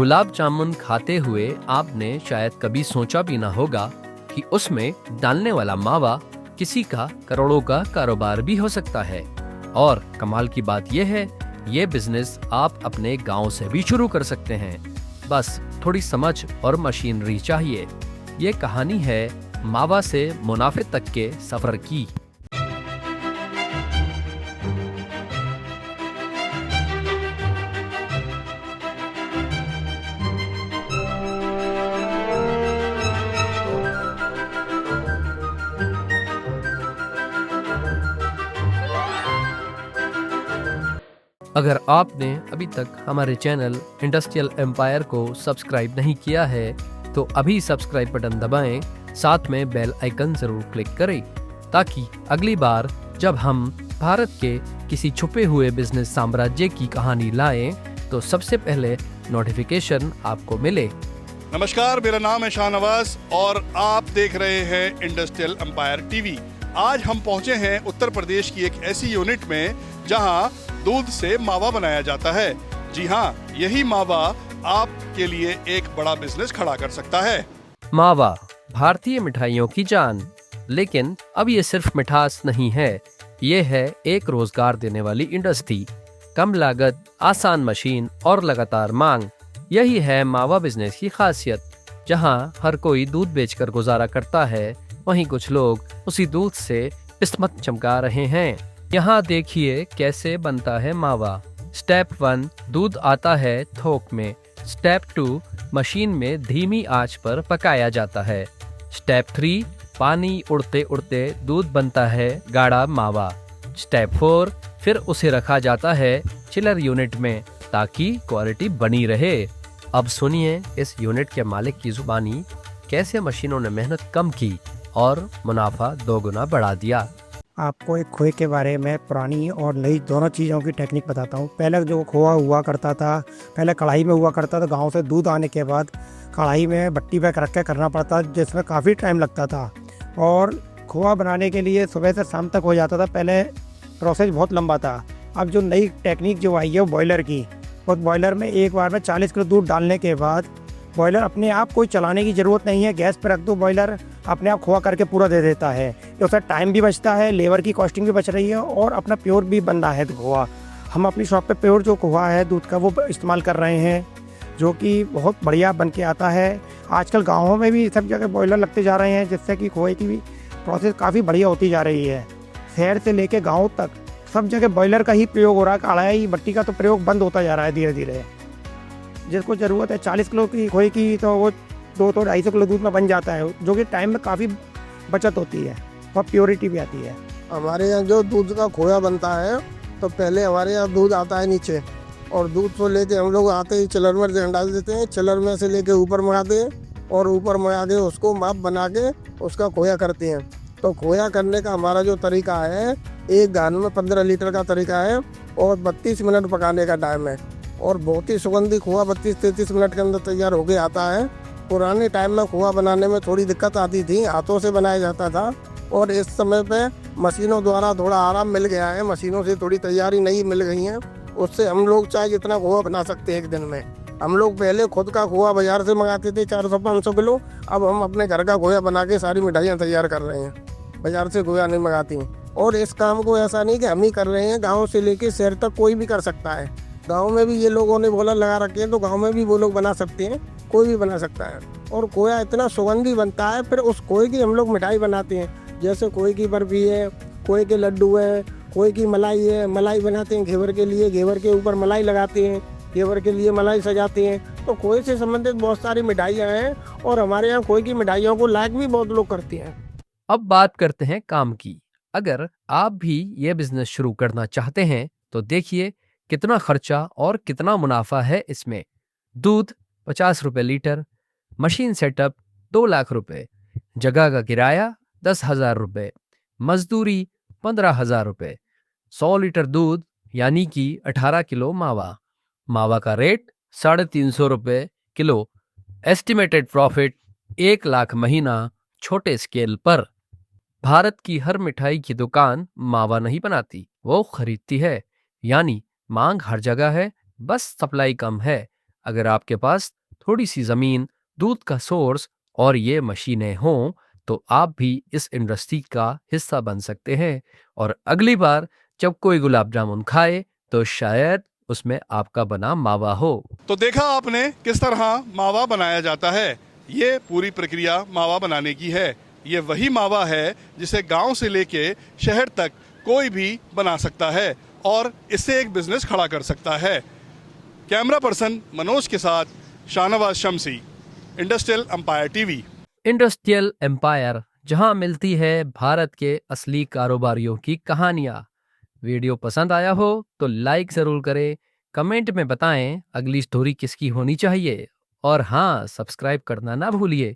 गुलाब जामुन खाते हुए आपने शायद कभी सोचा भी ना होगा कि उसमें डालने वाला मावा किसी का करोड़ों का कारोबार भी हो सकता है। और कमाल की बात यह है, ये बिजनेस आप अपने गांव से भी शुरू कर सकते हैं। बस थोड़ी समझ और मशीनरी चाहिए। ये कहानी है मावा से मुनाफे तक के सफर की। अगर आपने अभी तक हमारे चैनल इंडस्ट्रियल एम्पायर को सब्सक्राइब नहीं किया है तो अभी सब्सक्राइब बटन दबाएं, साथ में बेल आइकन जरूर क्लिक करें ताकि अगली बार जब हम भारत के किसी छुपे हुए बिजनेस साम्राज्य की कहानी लाएं तो सबसे पहले नोटिफिकेशन आपको मिले। नमस्कार, मेरा नाम है शाहनवाज और आप देख रहे हैं इंडस्ट्रियल एम्पायर टीवी। आज हम पहुंचे हैं उत्तर प्रदेश की एक ऐसी यूनिट में जहां दूध से मावा बनाया जाता है। जी हाँ, यही मावा आपके लिए एक बड़ा बिजनेस खड़ा कर सकता है। मावा भारतीय मिठाइयों की जान, लेकिन अब ये सिर्फ मिठास नहीं है, ये है एक रोजगार देने वाली इंडस्ट्री। कम लागत, आसान मशीन और लगातार मांग, यही है मावा बिजनेस की खासियत। जहाँ हर कोई दूध बेचकर गुजारा करता है, वहीं कुछ लोग उसी दूध से किस्मत चमका रहे हैं। यहाँ देखिए कैसे बनता है मावा। स्टेप 1, दूध आता है थोक में। स्टेप 2, मशीन में धीमी आंच पर पकाया जाता है। स्टेप 3, पानी उड़ते उड़ते दूध बनता है गाढ़ा मावा। स्टेप 4, फिर उसे रखा जाता है चिलर यूनिट में ताकि क्वालिटी बनी रहे। अब सुनिए इस यूनिट के मालिक की जुबानी, कैसे मशीनों ने मेहनत कम की और मुनाफा 2 गुना बढ़ा दिया। आपको एक खोए के बारे में पुरानी और नई दोनों चीज़ों की टेक्निक बताता हूँ। पहले जो खोआ हुआ करता था, पहले कढ़ाई में हुआ करता था। गांव से दूध आने के बाद कढ़ाई में भट्टी पे रख के करना पड़ता, जिसमें काफ़ी टाइम लगता था। और खोआ बनाने के लिए सुबह से शाम तक हो जाता था। पहले प्रोसेस बहुत लंबा था। अब जो नई टेक्निक जो आई है वो बॉयलर की, उस बॉयलर में एक बार में 40 किलो दूध डालने के बाद बॉयलर अपने आप कोई चलाने की ज़रूरत नहीं है। गैस पर रख दो, बॉयलर अपने आप खोआ करके पूरा दे देता है। उससे टाइम भी बचता है, लेबर की कॉस्टिंग भी बच रही है और अपना प्योर भी बन रहा है खोआ। हम अपनी शॉप पे प्योर जो खोआ है दूध का वो इस्तेमाल कर रहे हैं, जो कि बहुत बढ़िया बन के आता है। आजकल गाँवों में भी सब जगह बॉयलर लगते जा रहे हैं, जिससे कि खोए की भी प्रोसेस काफ़ी बढ़िया होती जा रही है। शहर से लेके गाँव तक सब जगह बॉयलर का ही प्रयोग हो रहा है। कढ़ाई भट्टी का तो प्रयोग बंद होता जा रहा है धीरे धीरे। जिसको ज़रूरत है 40 किलो की खोए की, तो वो 200-250 किलो दूध में बन जाता है, जो कि टाइम में काफ़ी बचत होती है और प्योरिटी भी आती है। हमारे यहाँ जो दूध का खोया बनता है, तो पहले हमारे यहाँ दूध आता है नीचे, और दूध को लेके हम लोग आते ही चिलर में डाल देते हैं। चिलर में से लेके ऊपर मंगाते हैं और ऊपर मंगा के उसको माप बना के उसका खोया करते हैं। तो खोया करने का हमारा जो तरीका है, एक गान में 15 लीटर का तरीका है और 32 मिनट पकाने का टाइम है। और बहुत ही सुगंधी खोआ 32-33 मिनट के अंदर तैयार होके आता है। पुराने टाइम में खोआ बनाने में थोड़ी दिक्कत आती थी, हाथों से बनाया जाता था, और इस समय पे मशीनों द्वारा थोड़ा आराम मिल गया है। मशीनों से थोड़ी तैयारी नई मिल गई है, उससे हम लोग चाहे जितना खोआ बना सकते हैं एक दिन में। हम लोग पहले खुद का खोआ बाजार से मंगाते थे 400-500 किलो, अब हम अपने घर का खोया बना के सारी मिठाइयाँ तैयार कर रहे हैं, बाजार से खोया नहीं मंगाती। और इस काम को ऐसा नहीं कि हम ही कर रहे हैं, गाँव से लेके शहर तक कोई भी कर सकता है। गांव में भी ये लोगों ने बोला लगा रखे हैं, तो गांव में भी वो लोग बना सकते हैं, कोई भी बना सकता है। और खोया इतना सुगंधी बनता है, फिर उस खोए की हम लोग मिठाई बनाते हैं। जैसे खोए की बर्फी है, खोए के लड्डू है, खोए की मलाई है। मलाई बनाते हैं घेवर के लिए, घेवर के ऊपर मलाई लगाते हैं, घेवर के लिए मलाई सजाते हैं। तो खोए से संबंधित बहुत सारी मिठाइयाँ हैं और हमारे यहाँ खोए की मिठाइयों को लाइक भी बहुत लोग करते हैं। अब बात करते हैं काम की। अगर आप भी ये बिजनेस शुरू करना चाहते हैं तो देखिए कितना खर्चा और कितना मुनाफा है इसमें। दूध 50 रुपए लीटर, मशीन सेटअप 2 लाख रुपए, जगह का किराया 10,000 रुपए, मजदूरी 15,000 रुपए, 100 लीटर दूध यानी कि 18 किलो मावा। मावा का रेट 350 रुपए किलो। एस्टिमेटेड प्रॉफिट 1 लाख महीना छोटे स्केल पर। भारत की हर मिठाई की दुकान मावा नहीं बनाती, वो खरीदती है। यानी मांग हर जगह है, बस सप्लाई कम है। अगर आपके पास थोड़ी सी जमीन, दूध का सोर्स और ये मशीनें हों तो आप भी इस इंडस्ट्री का हिस्सा बन सकते हैं और अगली बार जब कोई गुलाब जामुन खाए तो शायद उसमें आपका बना मावा हो। तो देखा आपने किस तरह मावा बनाया जाता है। ये पूरी प्रक्रिया मावा बनाने की है। ये वही मावा है जिसे गांव से लेके शहर तक कोई भी बना सकता है और इससे एक बिजनेस खड़ा कर सकता है। कैमरा पर्सन मनोज के साथ Shahnawaz Shamsi, industrial empire TV. Industrial empire, जहां मिलती है भारत के असली कारोबारियों की कहानियां। वीडियो पसंद आया हो तो लाइक जरूर करें, कमेंट में बताएं अगली स्टोरी किसकी होनी चाहिए और हाँ, सब्सक्राइब करना ना भूलिए।